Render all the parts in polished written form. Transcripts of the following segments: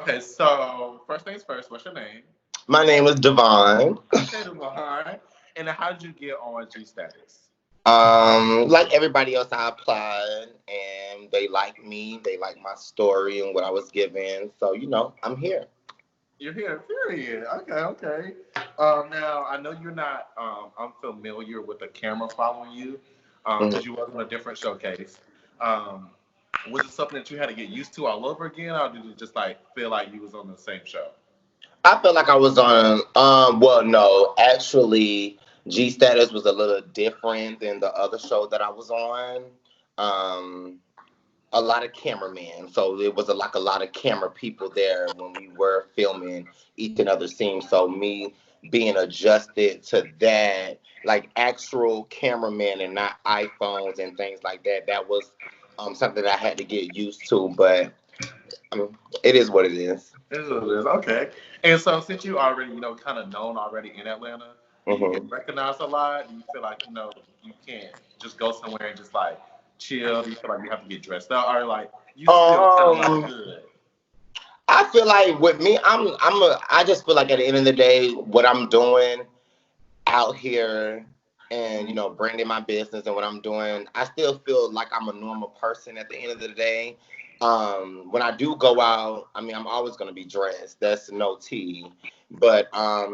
Okay, so first things first, what's your name? My name is Devon. Okay, Devon. And then how did you get on G status? Like everybody else, I applied, and they like me. They like my story and what I was given. So I'm here. You're here, period. Okay, okay. Now I know you're not unfamiliar with the camera following you, Mhm. because you was on a different showcase. Um, was it something that you had to get used to all over again, or did you just like feel like you was on the same show? I felt like I was on. Well, no, actually, G Status was a little different than the other show that I was on. Um, a lot of cameramen, so it was like a lot of camera people there when we were filming each and other scene. So me being adjusted to that, like actual cameramen and not iPhones and things like that, that was something that I had to get used to. But it is what it is. It is what it is. Okay. And so since you already, kind of known already in Atlanta, do you get Hmm. recognized a lot? Do you feel like, you can't just go somewhere and just like chill? Do you feel like you have to get dressed up? Or like you still kind of look Um, good? I feel like with me, I just feel like at the end of the day, what I'm doing out here and branding my business and what I'm doing, I still feel like I'm a normal person at the end of the day. When I do go out, I mean, I'm always going to be dressed. That's no tea. But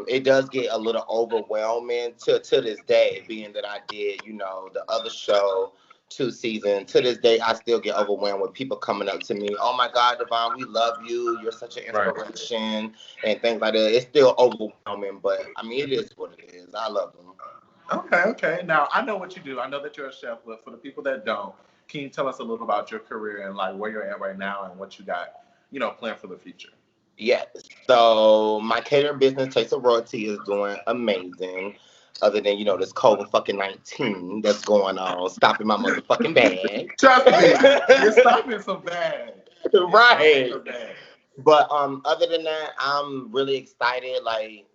it does get a little overwhelming to this day, being that I did, the other show 2 seasons. To this day, I still get overwhelmed with people coming up to me. Oh my God, Devon, we love you. You're such an Right. inspiration and things like that. It's still overwhelming, but I mean, it is what it is. I love them. Okay, okay. Now I know what you do. I know that you're a chef, but for the people that don't, can you tell us a little about your career and like where you're at right now and what you got, planned for the future? Yes. So my catering business, Taste of Royalty, is doing amazing. Other than this COVID fucking 19 that's going on, stopping my motherfucking bag. Trust me, it's stopping so bad. It's stopping Right. so bad. But other than that, I'm really excited. Like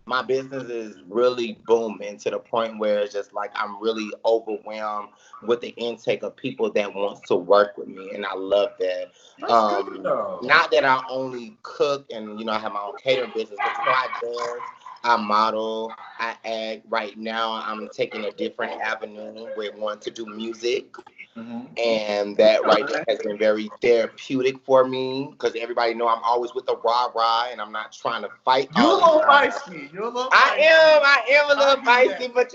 my business is really booming to the point where it's just like I'm really overwhelmed with the intake of people that wants to work with me, and I love that. That's good though. Not that I only cook and I have my own catering business, but I dance, I model, I act. Right now, I'm taking a different avenue with wanting to do music, and that right there has been very therapeutic for me because everybody know I'm always with the rah rah, and I'm not trying to fight You're a all the little time. feisty. You're a little I feisty. am, I am a I little give you that. feisty, but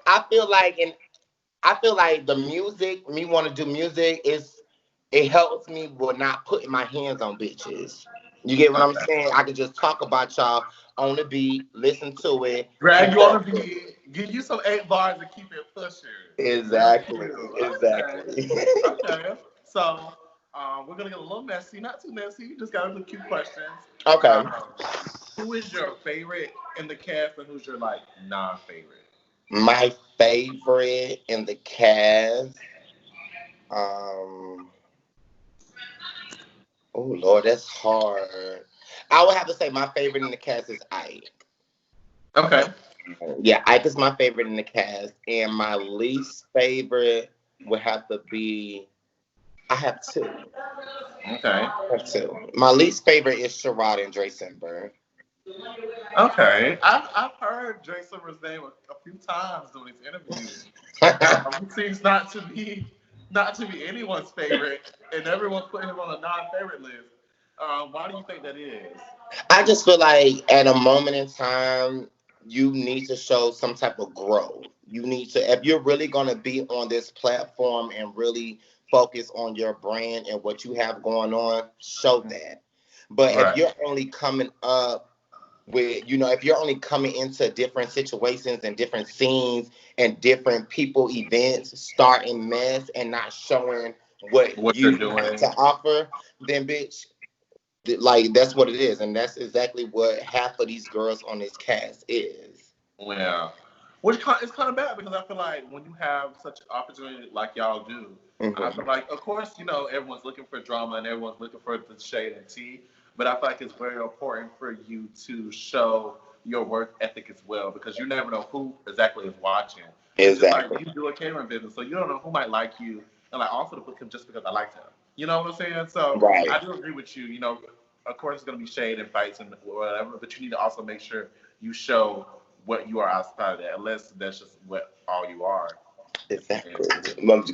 I feel like, and I feel like the music, me want to do music, it helps me with not putting my hands on bitches. You get what I'm Okay. saying? I can just talk about y'all on the beat, listen to it, Drag and you on that's the it. beat, give you some 8 bars and keep it pushing. Real Exactly, cute. Okay. exactly. Okay. So we're gonna get a little messy, not too messy. Just got a little cute questions. Okay. Um, who is your favorite in the cast, and who's your like non-favorite? My favorite in the cast. Um. Oh Lord, that's hard. I would have to say my favorite in the cast is Ike. Okay. Yeah, Ike is my favorite in the cast, and my least favorite would have to be. I have two. Okay. I have two. My least favorite is Sherrod and Dre Simber. Okay. I've heard Jay Summer's name a few times doing these interviews. He seems not to be anyone's favorite, and everyone put him on a non-favorite list. Why do you think that is? I just feel like at a moment in time, you need to show some type of growth. You need to, if you're really going to be on this platform and really focus on your brand and what you have going on, show that. But if Right. you're only coming up with, if you're only coming into different situations and different scenes and different people, events, starting mess and not showing what What you're you have to doing. offer, then bitch, like that's what it is, and that's exactly what half of these girls on this cast is. Yeah. Which is kind of bad because I feel like when you have such an opportunity like y'all do, I Hmm. feel like, of course, everyone's looking for drama and everyone's looking for the shade and tea, but I feel like it's very important for you to show your work ethic as well because you never know who exactly is watching. It's just like Exactly. you do a catering business, so you don't know who might like you and like also to book him just because I liked him. You know what I'm saying? So Right. I do agree with you. of course, it's going to be shade and fights and whatever, but you need to also make sure you show what you are outside of that, unless that's just what all you are. Exactly.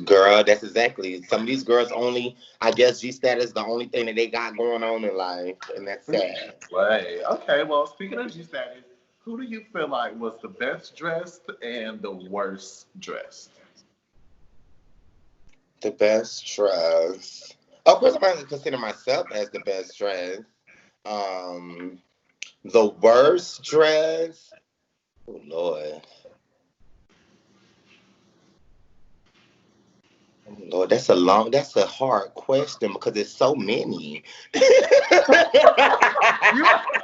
Girl, that's exactly. Some of these girls only, I guess G status is the only thing that they got going on in life, and that's sad. Right. Okay, well, speaking of G status, who do you feel like was the best dressed and the worst dressed? The best dress. Of course, I'm going to consider myself as the best dress. Um, the worst dress. Oh Lord, Lord, that's a hard question because there's so many. You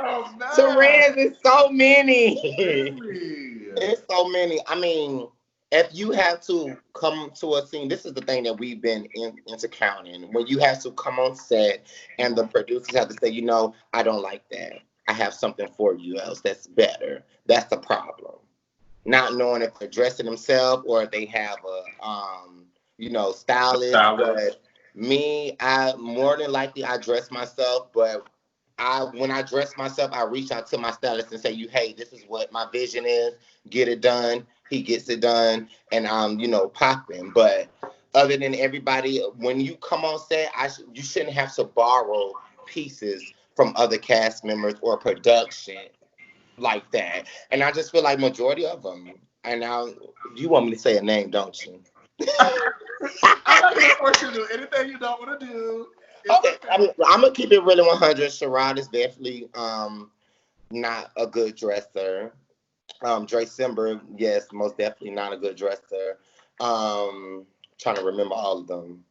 are Terez mad. is so many. Really? It's so many. I mean, if you have to come to a scene, this is the thing that we've been into counting. When you have to come on set and the producers have to say, I don't like that. I have something for you else that's better. That's the problem. Not knowing if they're dressing themselves or if they have stylist. Stylist. But me, I more than likely I dress myself, but when I dress myself, I reach out to my stylist and say, hey, this is what my vision is. Get it done. He gets it done, and I'm, popping. But other than everybody, when you come on set, you shouldn't have to borrow pieces from other cast members or production like that. And I just feel like majority of them. And now you want me to say a name, don't you? I'm not going to force you to do anything you don't want to do. Okay, I'm gonna keep it really 100. Sherrod is definitely not a good dresser. Dre Simber, yes, most definitely not a good dresser. Trying to remember all of them.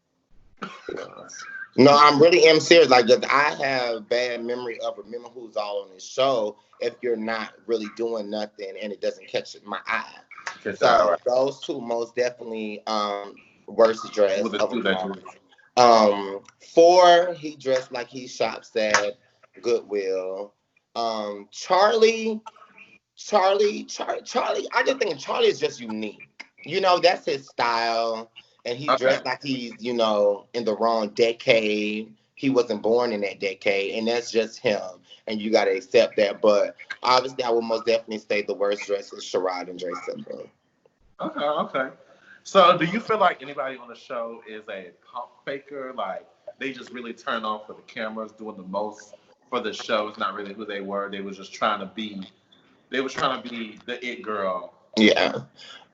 No, I'm really am serious. Like, I have bad memory of remember who's all on this show if you're not really doing nothing and it doesn't catch my eye. So those two most definitely worst dress With the of two them that all. you. 4, he dressed like he shops at Goodwill. Charlie, I just think Charlie is just unique. That's his style. And he Okay. dressed like he's, in the wrong decade. He wasn't born in that decade. And that's just him. And you got to accept that. But obviously, I would most definitely say the worst dress is Sherrod and Dre Simba. Okay. So, do you feel like anybody on the show is a pump faker? Like, they just really turn on for the cameras, doing the most for the show. It's not really who they were. They was just trying to be. They was trying to be the it girl. Yeah.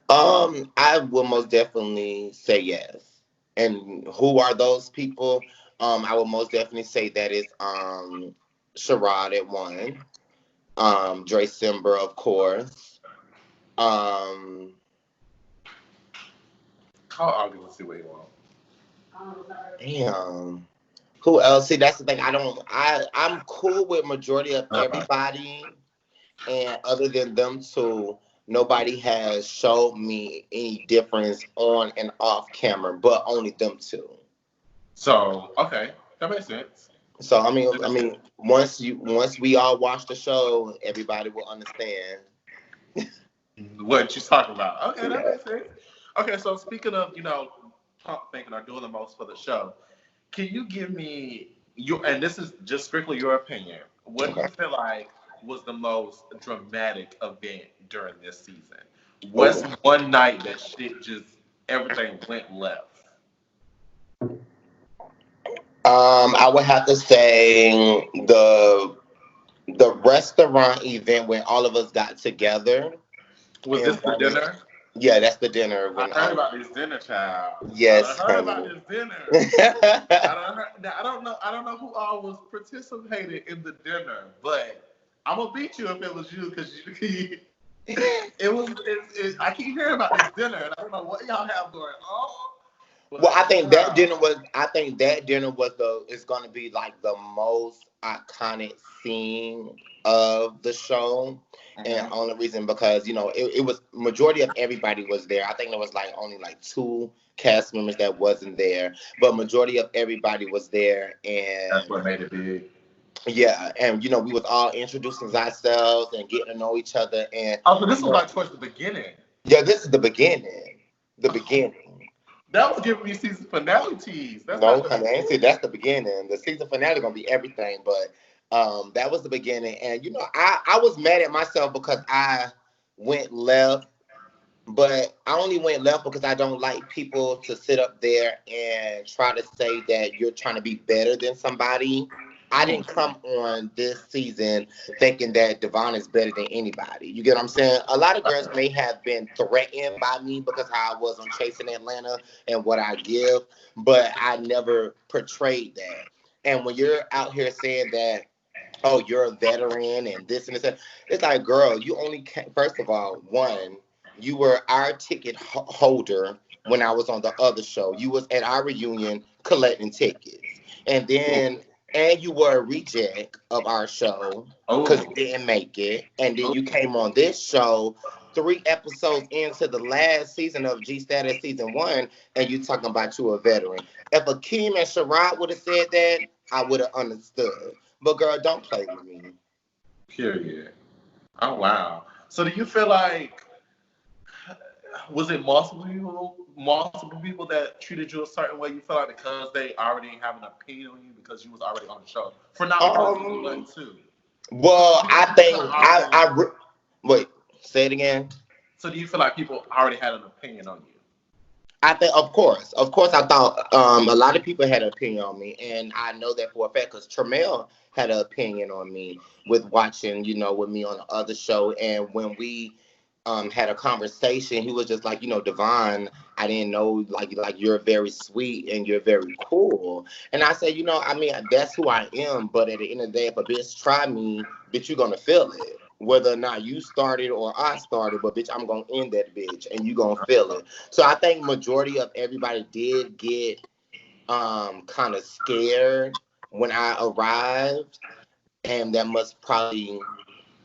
I will most definitely say yes. And who are those people? I will most definitely say that is Sherrod at 1. Dre Simber, of course. Um, Call August and see what he wants. damn. Who else? See, that's the thing. I'm cool with majority of Uh-huh. everybody. And other than them two, nobody has showed me any difference on and off camera, but only them two. So, okay, that makes sense. So once we all watch the show, everybody will understand. What you talking about? Okay, that Yeah. makes sense. Okay, so speaking of pump faking or doing the most for the show, can you give me your, and this is just strictly your opinion, what do Okay. you feel like was the most dramatic event during this season? What's Oh. one night that shit just everything went left? I would have to say the restaurant event when all of us got together Was this and the wanted. dinner? Yeah, that's the dinner I when heard all. about this dinner, child. I done Yes, heard about honey. this dinner. Now, I don't know who all was participating in the dinner, but I'm gonna beat you if it was you because it was. I keep hearing about this dinner, and I don't know what y'all have going on. Well, But I think that dinner was it's gonna be like the most iconic scene of the show. And mhm. only reason because, it was majority of everybody was there. I think there was like only like 2 cast members that wasn't there. But majority of everybody was there That's and what made it big. yeah, and we was all introducing ourselves and getting to know each other and Oh, so this you was know, like towards the beginning. yeah, this is the beginning. The Oh, beginning. that was giving me season finale tease. That's No, not the honey, I ain't say beginning. that's the beginning. The season finale gonna be everything, but That was the beginning. And, I was mad at myself because I went left, but I only went left because I don't like people to sit up there and try to say that you're trying to be better than somebody. I didn't come on this season thinking that Devon is better than anybody. You get what I'm saying? A lot of girls may have been threatened by me because how I was on Chasing Atlanta and what I give, but I never portrayed that. And when you're out here saying that, oh, you're a veteran and this and this. It's like, girl, you only came, first of all, one, you were our ticket holder when I was on the other show. You was at our reunion collecting tickets. And then, and you were a reject of our show because Oh, you didn't make it. And then you came on this show 3 episodes into the last season of G Status season 1, and you talking about you a veteran. If Akeem and Sherrod would have said that, I would have understood. But girl, don't play with me. period. Oh wow. So do you feel like was it multiple people that treated you a certain way? You feel like because they already have an opinion on you because you was already on the show for not one, but two. Well, Do you I feel like think people already? wait. Say it again. So do you feel like people already had an opinion on you? I think, of course, I thought a lot of people had an opinion on me, and I know that for a fact because Tremel had an opinion on me with watching, with me on the other show, and when we had a conversation, he was just like, Devon, I didn't know, like you're very sweet and you're very cool, and I said, I mean, that's who I am, but at the end of the day, if a bitch try me, bitch, you're gonna feel it. Whether or not you started or I started, but bitch, I'm gonna end that bitch and you gonna feel it. So I think majority of everybody did get kind of scared when I arrived, and that must probably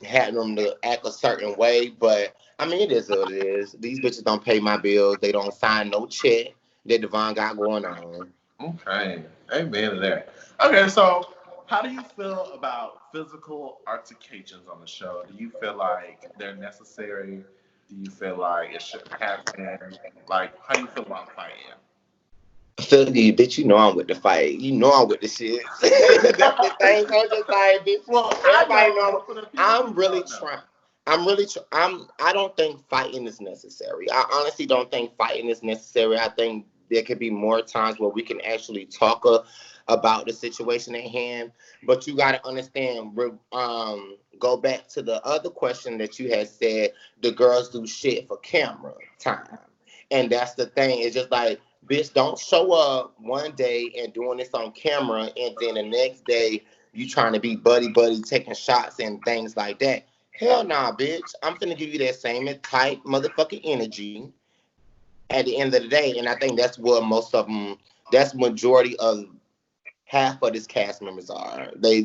had them to act a certain way. But I mean, it is what it is. These bitches don't pay my bills. They don't sign no check that Devon got going on. Okay, amen to that. Okay, so how do you feel about physical altercations on the show? Do you feel like they're necessary? Do you feel like it should happen? Like, how do you feel about fighting? Feel you, bitch. You know I'm with the fight. You know I'm with the shit. That's the thing. I'm just like, bitch. Well, I Everybody know, know. but for the people I'm who really don't know, trying. I'm really. I don't think fighting is necessary. I honestly don't think fighting is necessary. I think there could be more times where we can actually talk about the situation at hand. But you got to understand. Go back to the other question that you had said. The girls do shit for camera time, and that's the thing. It's just like, bitch, don't show up one day and doing this on camera, and then the next day you trying to be buddy buddy, taking shots and things like that. Hell nah, bitch. I'm finna give you that same type motherfucking energy at the end of the day, and I think that's what most of them. That's majority of half of this cast members are. They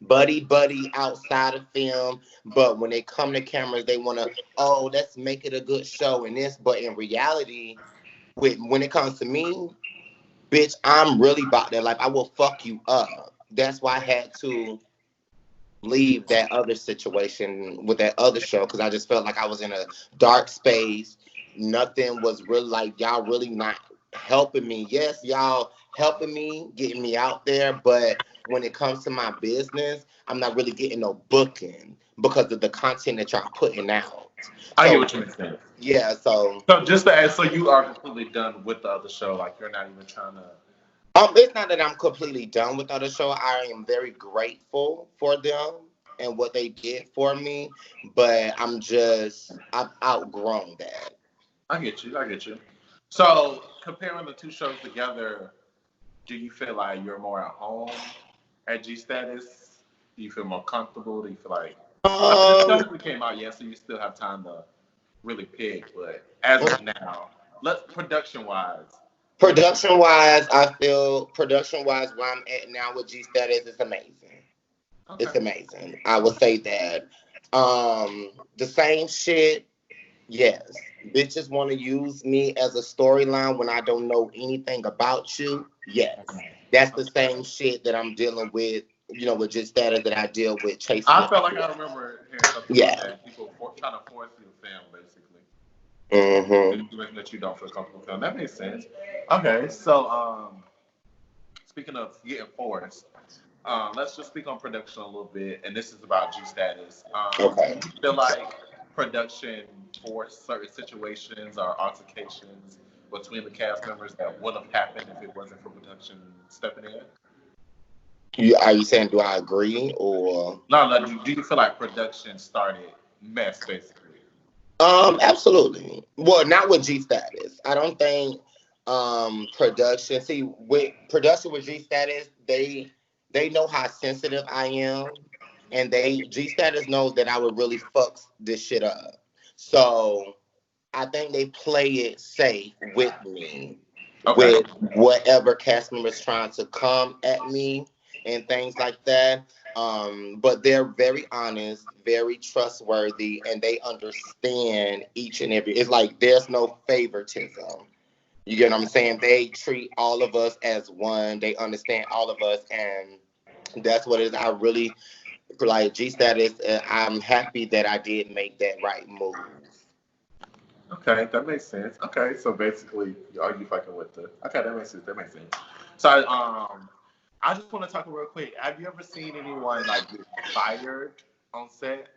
buddy buddy outside of film, but when they come to cameras, they wanna, oh, let's make it a good show and this. But in reality, when it comes to me, bitch, I'm really about that life. I will fuck you up. That's why I had to leave that other situation with that other show because I just felt like I was in a dark space. Nothing was really like y'all really not helping me. Yes, y'all helping me, getting me out there, but when it comes to my business, I'm not really getting no booking because of the content that y'all putting out. I get So what you're saying. yeah, so So just to add, so you are completely done with the other show. Like you're not even trying to. It's not that I'm completely done with other show. I am very grateful for them and what they did for me, but I've outgrown that. I get you. I get you. So comparing the two shows together, do you feel like you're more at home at G Status? Do you feel more comfortable? Do you feel like I mean the Um, show came out yet, so you still have time to really pick. But as of now, let's production wise, what do you production wise, I feel production wise where I'm at now with G Status is amazing. okay. It's amazing. I will say that. The same shit. Yes, bitches want to use me as a storyline when I don't know anything about you. Yes, that's the same shit that I'm dealing with. With just status that I deal with chasing I it. felt like I remember hearing something about Yeah. that. People trying to force you to film, basically. Hmm. Situation that you don't feel comfortable film. That makes sense. Okay, so speaking of getting forced, let's just speak on production a little bit, and this is about G status. Do Okay. you feel like production for certain situations or altercations between the cast members that would have happened if it wasn't for production stepping in? Are you saying do I agree or? No, no. Do you feel like production started mess basically? Absolutely. Well, not with G status. I don't think production. See, with production with G status, they know how sensitive I am, and they G status knows that I would really fuck this shit up. So I think they play it safe with me, Okay. with whatever cast members trying to come at me and things like that. But they're very honest, very trustworthy, and they understand each and every. It's like there's no favoritism. You get what I'm saying? They treat all of us as one. They understand all of us, and that's what it is. I really like G status. I'm happy that I did make that right move. Okay, that makes sense. Okay, so basically, are you fucking with the? Okay, that makes sense. That makes sense. So, I just want to talk real quick. Have you ever seen anyone like get fired on set,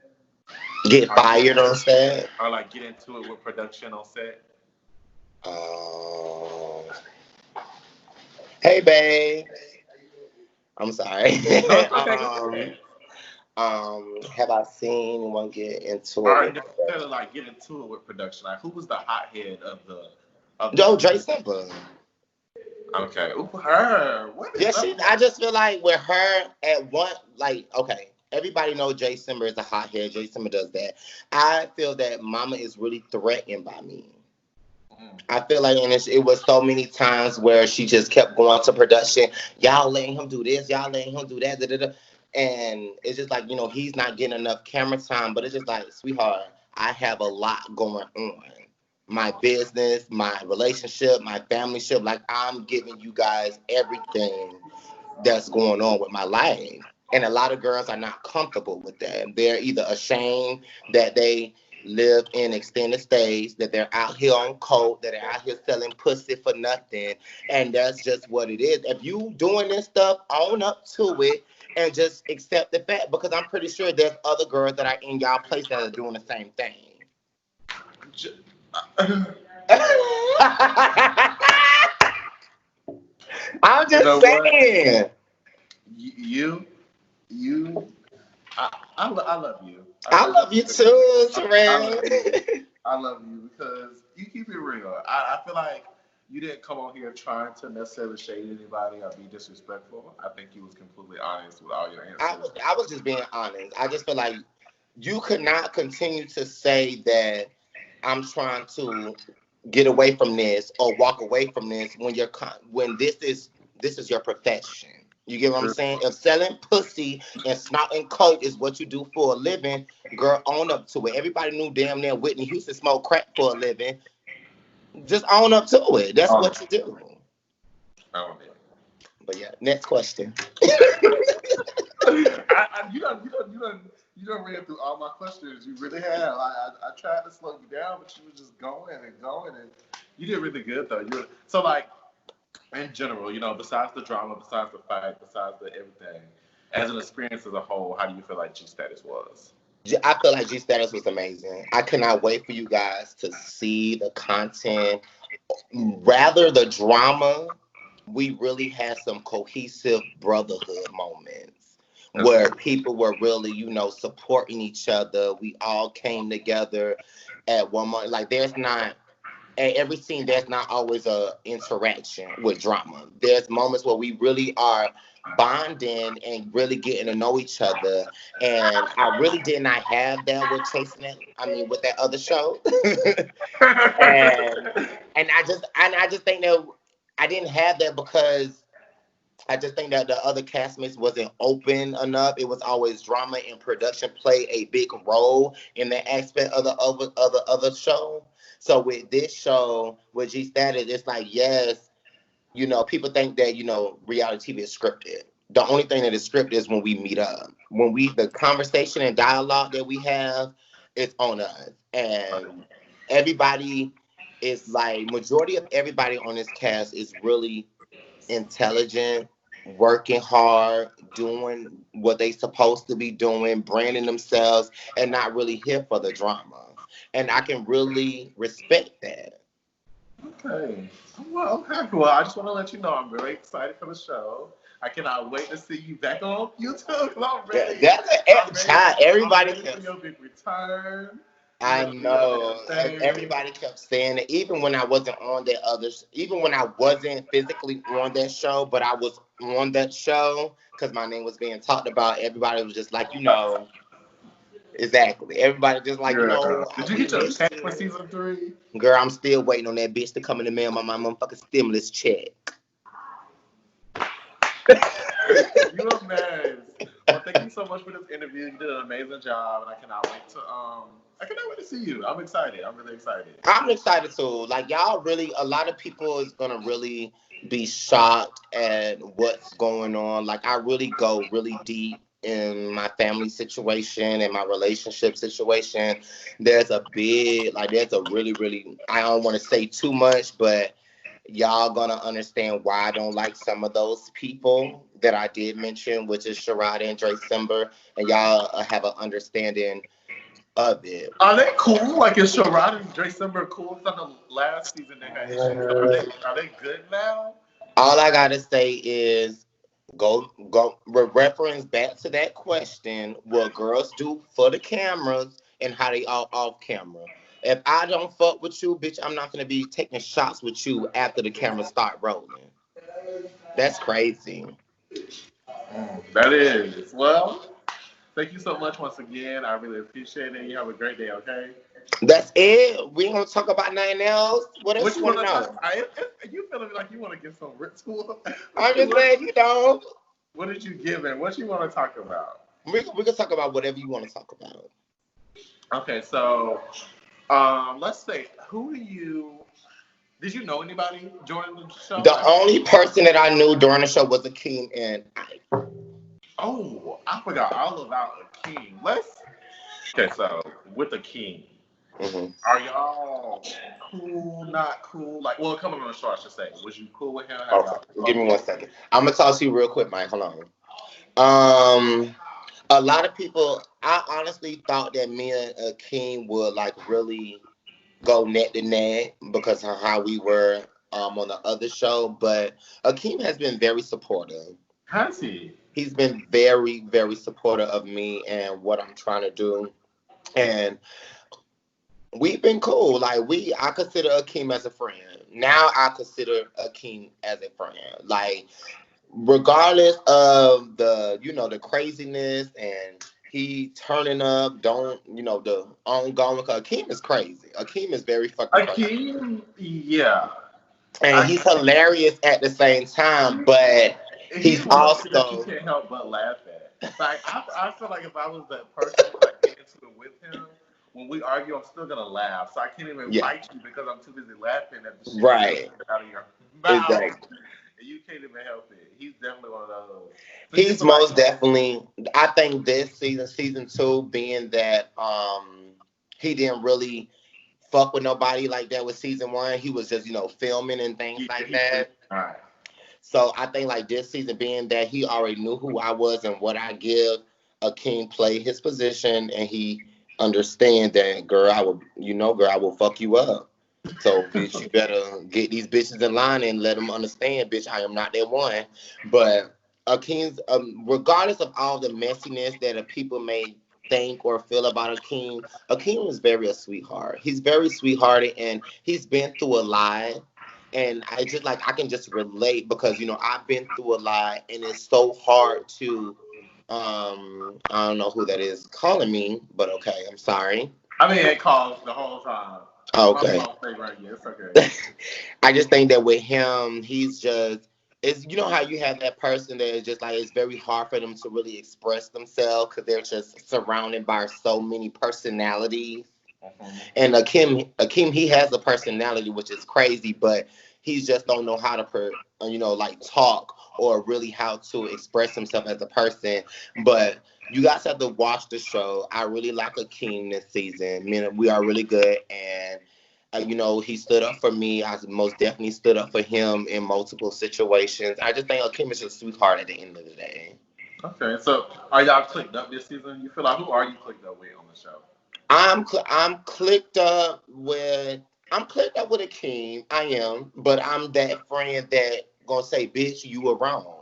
Get or fired on set. like get into it with production on set? Um, hey, babe. I'm sorry. No, it's okay. Go ahead. Have I seen anyone get into it Or with necessarily like get into it with production. Like, who was the hothead of the of the? Joe Dre Simple? Okay, ooh, her. What is Yeah, up? I just feel like with her at one, like, okay, everybody knows Jay Simmer is a hothead. Jay Simmer does that. I feel that Mama is really threatened by me. I feel like, and it was so many times where she just kept going to production. Y'all letting him do this. Y'all letting him do that. Da, da, da. And it's just like, he's not getting enough camera time. But it's just like, sweetheart, I have a lot going on. My business, my relationship, my family ship. Like, I'm giving you guys everything that's going on with my life. And a lot of girls are not comfortable with that. They're either ashamed that they live in extended stays, that they're out here on coke, that they're out here selling pussy for nothing. And that's just what it is. If you doing this stuff, own up to it and just accept the fact, because I'm pretty sure there's other girls that are in y'all place that are doing the same thing. I'm You just know what? saying. You, you, I love you. I I really love you do. too, I love Terrell. you. I love you because you keep it real. I feel like you didn't come on here trying to necessarily shade anybody or be disrespectful. I think you was completely honest with all your I answers. was I was just being honest. I just feel like you could not continue to say that I'm trying to get away from this or walk away from this when when this is your profession. You get what I'm True. saying? If selling pussy and snorting coke is what you do for a living, girl, own up to it. Everybody knew damn near Whitney Houston smoked crack for a living. Just own up to it. That's Oh, what you do. oh man. But yeah, next question. You don't ran through all my questions. You really have. I tried to slow you down, but you were just going and going, and you did really good though. So like in general, besides the drama, besides the fight, besides the everything, as an experience as a whole, how do you feel like G Status was? I feel like G Status was amazing. I cannot wait for you guys to see the content. Rather the drama, we really had some cohesive brotherhood moments Okay. where people were really, supporting each other. We all came together at one moment. Like there's not at every scene there's not always a interaction with drama. There's moments where we really are bonding and really getting to know each other. And I really did not have that with chasing it. I mean, with that other show. and and I just think that I didn't have that because I just think that the other castmates wasn't open enough. It was always drama and production play a big role in the aspect of the other show. So with this show, with G Status, it's like yes, people think that reality TV is scripted. The only thing that is scripted is when we meet up. When the conversation and dialogue that we have, it's on us, and everybody is like majority of everybody on this cast is really intelligent working hard, doing what they supposed to be doing, branding themselves, and not really here for the drama. And I can really respect that. Okay. Well, okay. Well, I just want to let you know I'm very excited for the show. I cannot wait to see you back on YouTube. 'Cause That's I'm a ready, child. I'm Everybody ready for kept. your big return. You're I gonna do your damn know. thing. Everybody kept saying it, even when I wasn't on that even when I wasn't physically on that show, but I was on that show because my name was being talked about. Everybody was just like, exactly. Everybody just like, Girl, did you we get your miss check for you. season 3? Girl, I'm still waiting on that bitch to come in the mail. My motherfucking stimulus check. You a mess. Well, thank you so much for this interview. You did an amazing job, and I cannot wait to see you. I'm excited. I'm really excited. I'm excited too. Like y'all really, a lot of people is gonna really be shocked at what's going on. Like I really go really deep in my family situation and my relationship situation. There's a really, really, I don't want to say too much, but y'all gonna understand why I don't like some of those people that I did mention, which is Sharada and Dre Simber, and y'all have an understanding of it. Are they cool? Like is Sherrod and Dre Simber cool? Because on the last season they had issues. Are they good now? All I gotta say is reference back to that question: what girls do for the cameras and how they all off camera. If I don't fuck with you, bitch, I'm not gonna be taking shots with you after the cameras start rolling. That's crazy. That is. Well, thank you so much once again. I really appreciate it. You have a great day, okay? That's it. We ain't gonna talk about nothing else. What else What you you want wanna to talk know? about? You feeling like you want to get some ritual? I'm just what, saying, what did you give it? What you want to talk about? we can talk about whatever you want to talk about. Okay, so let's say, who do you did you know anybody joining the show The last only season? person that I knew during the show was Akeem and I. Oh, I forgot all about Akeem. Okay, so with Akeem, Hmm. are y'all cool, not cool? Like, well, coming on the show, I should say. Was you cool with him? Have Okay, y'all give me spoken? 1 second. I'm gonna talk to you real quick, Mike. Hold on. Um, a lot of people. I honestly thought that me and Akeem would like really go neck to neck because of how we were on the other show, but Akeem has been very supportive. Has he? He's been very, very supportive of me and what I'm trying to do. And we've been cool. I consider Akeem as a friend. Now I consider Akeem as a friend. Like, regardless of the craziness and he turning up, don't, the ongoing, cause Akeem is crazy. Akeem is very fucking crazy. Akeem, yeah. And I he's hilarious at the same time, but He's he's one of those people that you also can't help but laugh at. Like I feel like if I was that person when I get into it with him, when we argue, I'm still gonna laugh. So I can't even yeah, fight you because I'm too busy laughing at the shit that you're right. saying out of your mouth, Exactly. and you can't even help it. He's definitely one of those. So you He's feel like most definitely. I think this season two, being that he didn't really fuck with nobody like that with season one. He was just filming and things like he's pretty that. all right. So I think like this season, being that he already knew who I was and what I give, Akeem play his position and he understand that, girl, girl, I will fuck you up. So bitch, you better get these bitches in line and let them understand, bitch, I am not that one. But Akeem's, regardless of all the messiness that people may think or feel about Akeem is very a sweetheart. He's very sweethearted and he's been through a lot. And I can just relate because I've been through a lot and it's so hard to I don't know who that is calling me, but okay, I'm sorry. I mean, it calls the whole time. My Okay. phone stay right here. It's okay. I just think that with him, he's just it's how you have that person that is just like it's very hard for them to really express themselves because they're just surrounded by so many personalities. Mhm. And Akeem, he has a personality which is crazy, but he just don't know how to like talk or really how to express himself as a person. But you guys have to watch the show. I really like Akeem this season. I mean, we are really good, and He stood up for me. I most definitely stood up for him in multiple situations. I just think Akeem is a sweetheart at the end of the day. Okay, so are y'all clicked up this season? You feel like who are you clicked up with on the show? I'm clicked up with Akeem. I am, but I'm that friend that gonna say, "Bitch, you were wrong."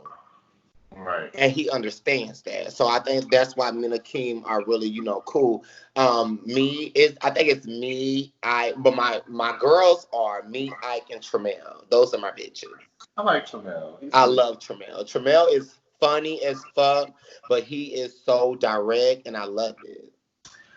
Right. And he understands that. So I think that's why me and Akeem are really, cool. I think it's me, but my girls are me, Ike, and Tremel. Those are my bitches. I like Tramel. He's I sweet. love Tremel. Tremel is funny as fuck, but he is so direct, and I love it.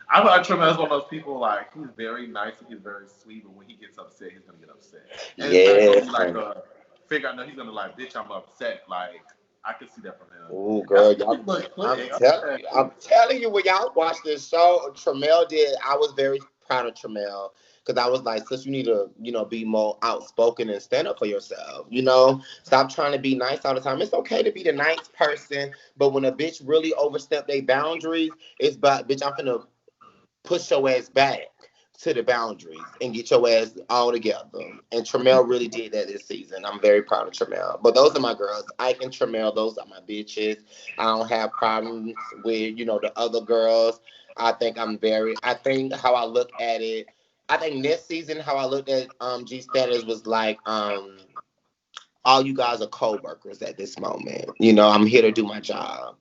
I like Tramel as one of those people like he's very nice and he's very sweet, but when he gets upset, he's gonna get upset. And it's not gonna be Yes. like a figure. I know he's gonna like, bitch, I'm upset. Like I can see that from him. Oh, That's girl, a y'all. cute little I'm click. telling Okay. you, when y'all watch this show, Tremel did. I was very proud of Tremel because I was like, sis, you need to, be more outspoken and stand up for yourself. Stop trying to be nice all the time. It's okay to be the nice person, but when a bitch really overstep their boundaries, it's about, bitch, I'm finna push your ass back to the boundaries and get your ass all together. And Tremel really did that this season. I'm very proud of Tremel. But those are my girls. Ike and Tremel, those are my bitches. I don't have problems with, the other girls. I think how I look at it, I think this season how I looked at G Status was like, all you guys are co-workers at this moment. I'm here to do my job.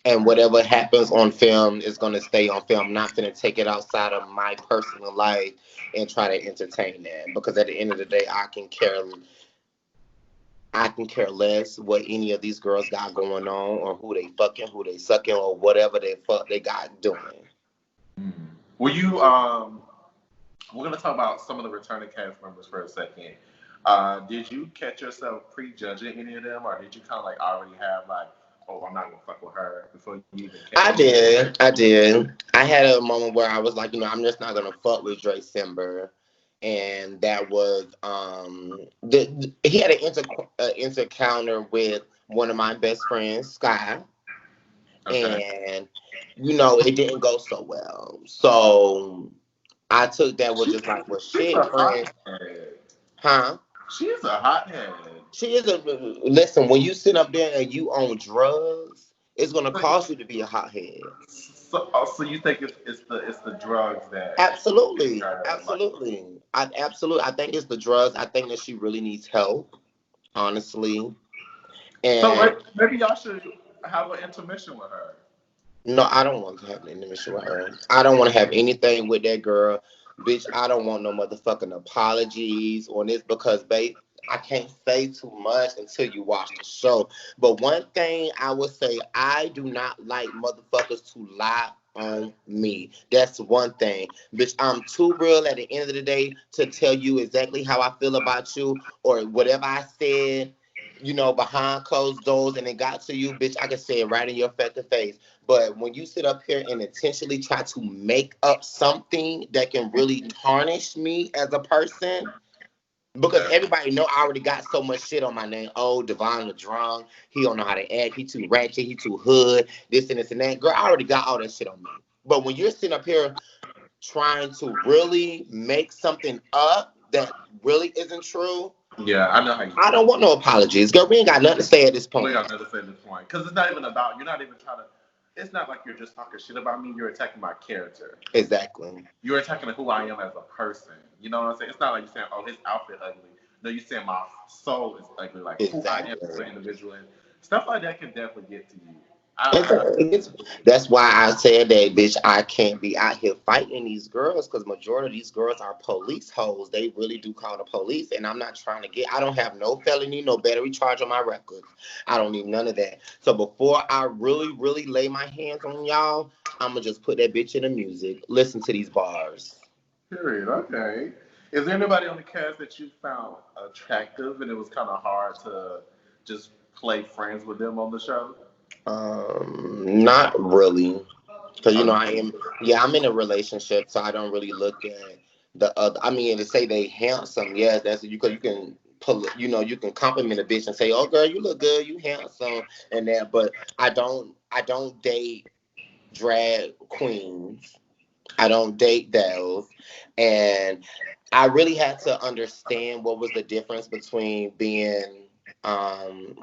And whatever happens on film is gonna stay on film. I'm not gonna take it outside of my personal life and try to entertain that. Because at the end of the day, I can care less what any of these girls got going on or who they fucking, who they sucking, or whatever they fuck they got doing. Mm. Were you We're gonna talk about some of the returning cast members for a second. Did you catch yourself prejudging any of them, or did you kind of like already have like, oh, I'm not gonna fuck with her before you even I came? did. I did. I had a moment where I was like, I'm just not gonna fuck with Dre Simber. And that was he had an encounter with one of my best friends, Sky, Okay. and it didn't go so well. So I took that with She's just like, well, she's shit, a friend, hothead. huh? She's a hothead. She is a listen. When you sit up there and you on drugs, it's gonna cause you to be a hothead. So you think it's the drugs that getting Absolutely, her like. absolutely. I think it's the drugs. I think that she really needs help, honestly. So And like, maybe y'all should have an intermission with her. no, I don't want to have an intimacy with her. I don't want to have anything with that girl, bitch. I don't want no motherfucking apologies on this because, babe, I can't say too much until you watch the show. But one thing I would say, I do not like motherfuckers to lie on me. That's one thing, bitch. I'm too real at the end of the day to tell you exactly how I feel about you or whatever I said. Behind closed doors, and it got to you, bitch. I can say it right in your fucking face. But when you sit up here and intentionally try to make up something that can really tarnish me as a person, because Yeah. everybody know I already got so much shit on my name. Oh, Devon LeDrong, he don't know how to act. He too ratchet. He too hood. This and that. Girl, I already got all that shit on me. But when you're sitting up here trying to really make something up that really isn't true, Yeah, I know how you I feel. don't want no apologies. Girl, we ain't got nothing to say at this We point. got nothing to say at this point because it's not even about. You're not even trying to. It's not like you're just talking shit about me. You're attacking my character. Exactly. You're attacking who I am as a person. You know what I'm saying? It's not like you're saying, "Oh, his outfit ugly." No, you're saying my soul is ugly. Like who I am as Exactly. an individual, and stuff like that can definitely get to you. I It's- that's why I said that, bitch. I can't be out here fighting these girls because majority of these girls are police hoes. They really do call the police, and I'm not trying to get. I don't have no felony, no battery charge on my records. I don't need none of that. So before I really, really lay my hands on y'all, I'ma just put that bitch in the music. Listen to these bars. period. Okay. Is there anybody on the cast that you found attractive and it was kind of hard to just play friends with them on the show? Not really. Because Oh, I am, yeah, I'm in a relationship, so I don't really look at the other. I mean, to say they handsome, yes, that's you can pull, you can compliment a bitch and say, "Oh, girl, you look good, you handsome," and that. But I don't date drag queens. I don't date those. And I really had to understand what was the difference between being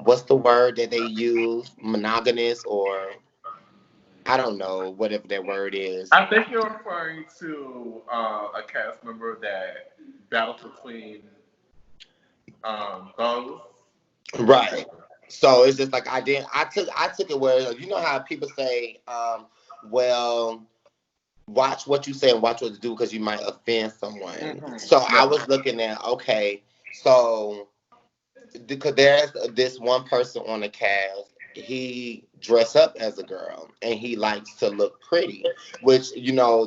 what's the word that they use? Monogamous, or I don't know, whatever that word is. I think you're referring to a cast member that battled between those. Right. So it's just like I took it where you know how people say, well, watch what you say and watch what you do because you might offend someone. So I Yeah. was looking at, okay, so because there's this one person on the cast, he dress up as a girl and he likes to look pretty, which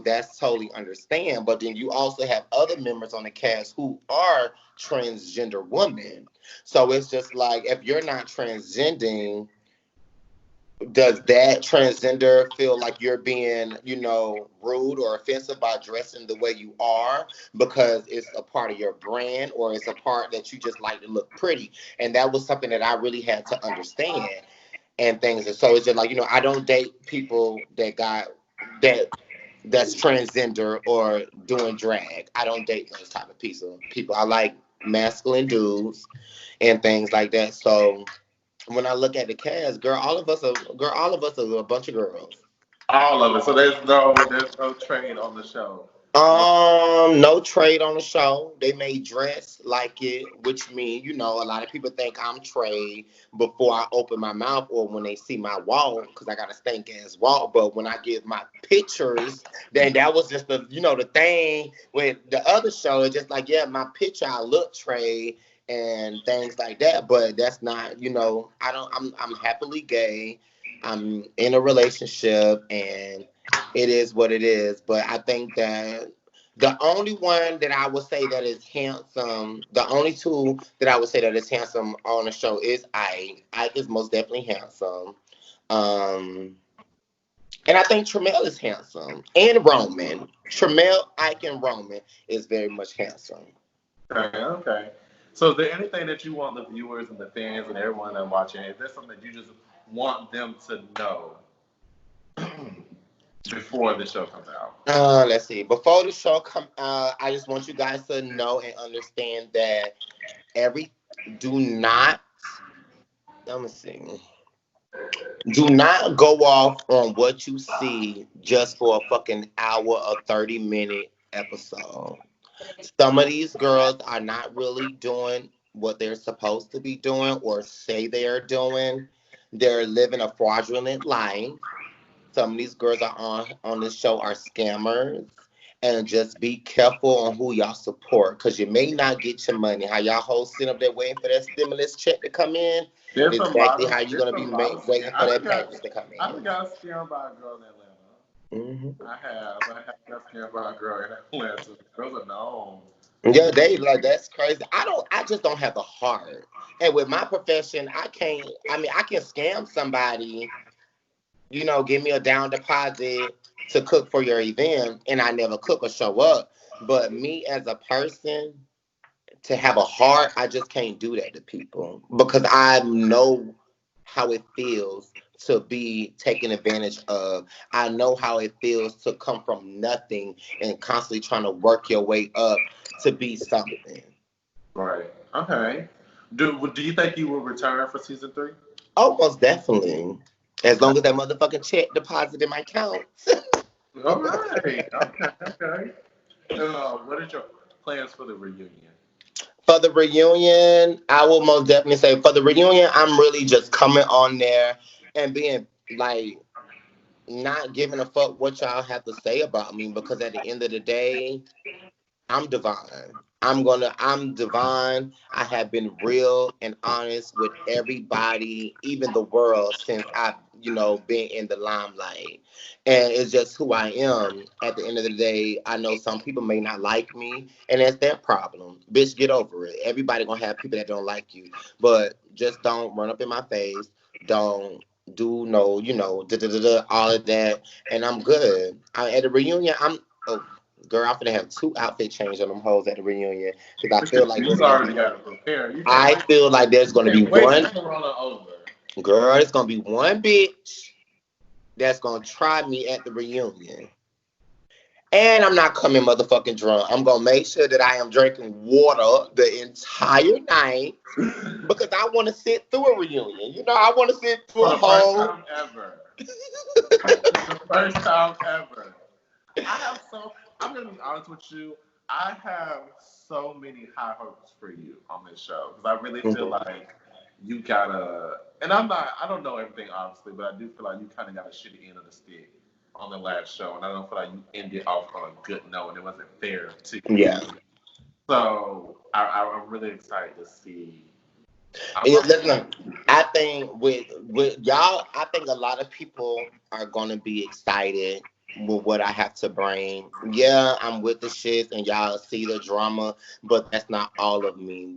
that's totally understand. But then you also have other members on the cast who are transgender women. So it's just like, if you're not transgending, does that transgender feel like you're being, rude or offensive by dressing the way you are because it's a part of your brand, or it's a part that you just like to look pretty? And that was something that I really had to understand and things. And so it's just like, I don't date people that that's transgender or doing drag. I don't date those type of people. I like masculine dudes and things like that. So when I look at the cast, all of us are a bunch of girls. All of it. So there's no trade on the show. No. No trade on the show. They may dress like it, which means, a lot of people think I'm trade before I open my mouth or when they see my wall, because I got a stank ass wall. But when I give my pictures, then that was just the thing with the other show. It's just like, yeah, my picture, I look trade and things like that. But that's not, I'm happily gay. I'm in a relationship, and it is what it is. But I think that the only one that I would say that is handsome, the only two that I would say that is handsome on the show is Ike. Ike is most definitely handsome. Um, and I think Tremel is handsome. And Roman. Tremel, Ike, and Roman is very much handsome. Okay, okay. So is there anything that you want the viewers and the fans and everyone that's watching, is there something that you just want them to know before the show comes out? Let's see. Before the show come out, I just want you guys to know and understand that every do not let me see. Do not go off on what you see just for a fucking hour or 30-minute episode. Some of these girls are not really doing what they're supposed to be doing or say they are doing. They're living a fraudulent life. Some of these girls are on this show are scammers. And just be careful on who y'all support, because you may not get your money. How y'all hoes sitting up there waiting for that stimulus check to come in There's a is lot exactly of how you're there's going to a be lot of waiting scam. for that package to come I in. done got scammed by a girl in Atlanta. Hmm. I have got scammed by a girl in Atlanta. Girls are known. Yeah, they like that's crazy. I just don't have the heart. And with my profession, I can scam somebody, give me a down deposit to cook for your event, and I never cook or show up. But me as a person, to have a heart, I just can't do that to people because I know how it feels to be taken advantage of. I know how it feels to come from nothing and constantly trying to work your way up to be something. Right. Okay. Do you think you will return for season three? Almost definitely. As long as that motherfucking check deposit in my account. All right. Okay. Okay. What is your plans for the reunion? For the reunion, I will most definitely say for the reunion, I'm really just coming on there and being like not giving a fuck what y'all have to say about me, because at the end of the day, I'm divine. I'm divine. I have been real and honest with everybody, even the world, since I've, been in the limelight. And it's just who I am. At the end of the day, I know some people may not like me, and that's their problem. Bitch, get over it. Everybody gonna have people that don't like you. But just don't run up in my face. Don't do no, da da da da, all of that. And I'm good. At the reunion, oh, girl, I'm finna have two outfit change on them hoes at the reunion because I Look at feel like you. there's You gonna be already got to prepare. You can't I wait. feel like there's gonna be Can't wait one to Corona over. girl, it's gonna be one bitch that's gonna try me at the reunion. And I'm not coming motherfucking drunk. I'm gonna make sure that I am drinking water the entire night because I want to sit through a reunion. You know, I want to sit through For a the first whole. time ever. The first time ever. I'm gonna be honest with you. I have so many high hopes for you on this show because I really feel Mhm. like you gotta. And I don't know everything obviously, but I do feel like you kind of got a shitty end of the stick on the last show, and I don't feel like you ended off on a good note, and it wasn't fair to you. Yeah. So I'm really excited to see. Listen, I think with y'all, I think a lot of people are gonna be excited with what I have to bring. Yeah, I'm with the shits and y'all see the drama, but that's not all of me.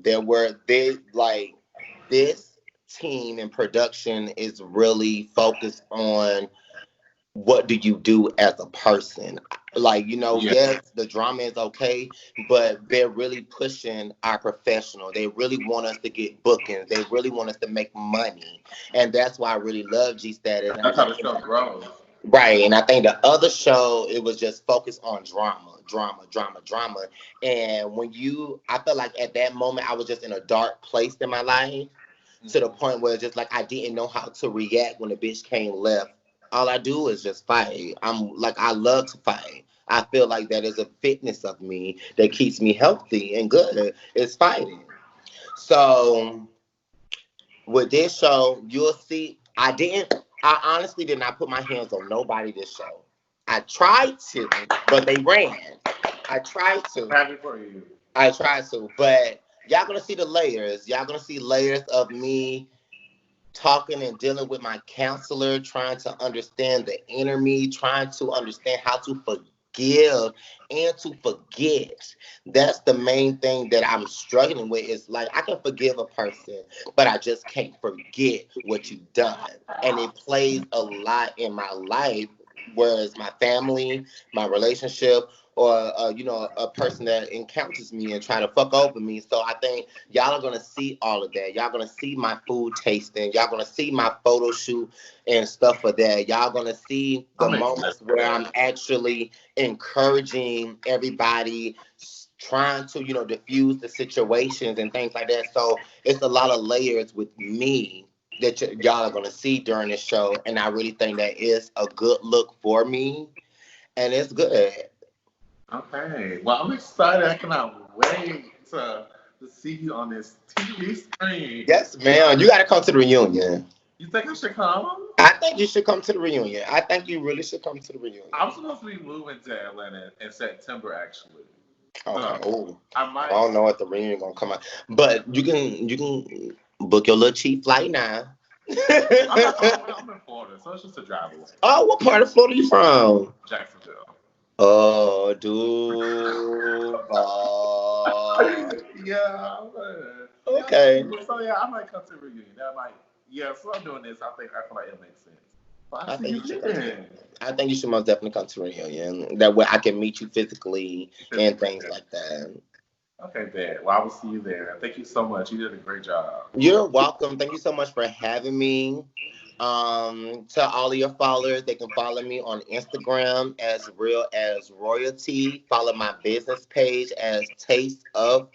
This team and production is really focused on what do you do as a person. Like, Yeah, yes, the drama is okay, but they're really pushing our professional. They really want us to get bookings. They really want us to make money. And that's why I really love G Status. And I that's how think the show grows. right. And I think the other show, it was just focused on drama, drama, drama, drama. And I felt like at that moment I was just in a dark place in my life to the Mhm. point where it's just like I didn't know how to react when the bitch came left. All I do is just fight. I love to fight. I feel like that is a fitness of me that keeps me healthy and good. It's fighting. So with this show, you'll see I honestly did not put my hands on nobody this show. I tried to, but they ran. I tried to. Happy for you. I tried to, but y'all gonna see the layers. Y'all gonna see layers of me talking and dealing with my counselor, trying to understand the inner me, trying to understand how to forgive and to forget. That's the main thing that I'm struggling with. Is like I can forgive a person, but I just can't forget what you've done. And it plays a lot in my life. Whereas my family, my relationship, or a person that encounters me and try to fuck over me. So I think y'all are gonna see all of that. Y'all gonna see my food tasting. Y'all gonna see my photo shoot and stuff for that. Y'all gonna see the I'm excited moments for where I'm that. actually encouraging everybody, trying to diffuse the situations and things like that. So it's a lot of layers with me that y'all are gonna see during this show, and I really think that is a good look for me, and it's good. Okay. Well, I'm excited. I cannot wait to see you on this TV screen. Yes, man. You gotta come to the reunion. You think I should come? I think you should come to the reunion. I think you really should come to the reunion. I'm supposed to be moving to Atlanta in September, actually. Okay. So Oh, I I might. don't know what the reunion gonna come out, but you can book your little cheap flight now. I'm not. I'm in Florida, so it's just a drive away. Oh, what part of Florida you from? Jacksonville. Oh, Duval. Yeah. Yeah. Okay. So yeah, I might come to the reunion. That might. Yeah. So I'm doing this. I feel like it makes sense. But I I see think you you should come to. then. I think you should most definitely come to the reunion. That way, I can meet you physically and Physically. things like that. Okay, bad. Well, I will see you there. Thank you so much. You did a great job. You're welcome. Thank you so much for having me. To all of your followers, they can follow me on Instagram as real as royalty. Follow my business page as taste of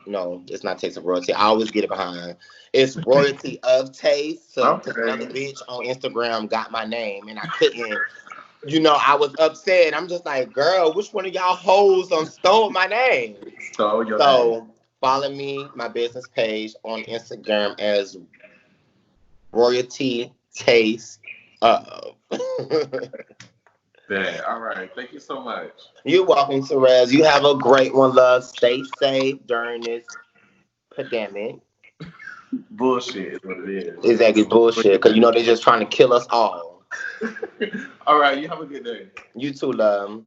no, it's not taste of royalty. I always get it behind. It's royalty of taste. So because another Okay. bitch on Instagram got my name and I couldn't. I was upset. I'm just like, girl, which one of y'all hoes on stole my name? So your name. So follow me, my business page on Instagram as royalty taste of. Bad. All right. Thank you so much. You're welcome, Therese. You have a great one, love. Stay safe during this pandemic. Bullshit is what it is. Exactly bullshit, because they're just trying to kill us all. All right. You have a good day. You too, love.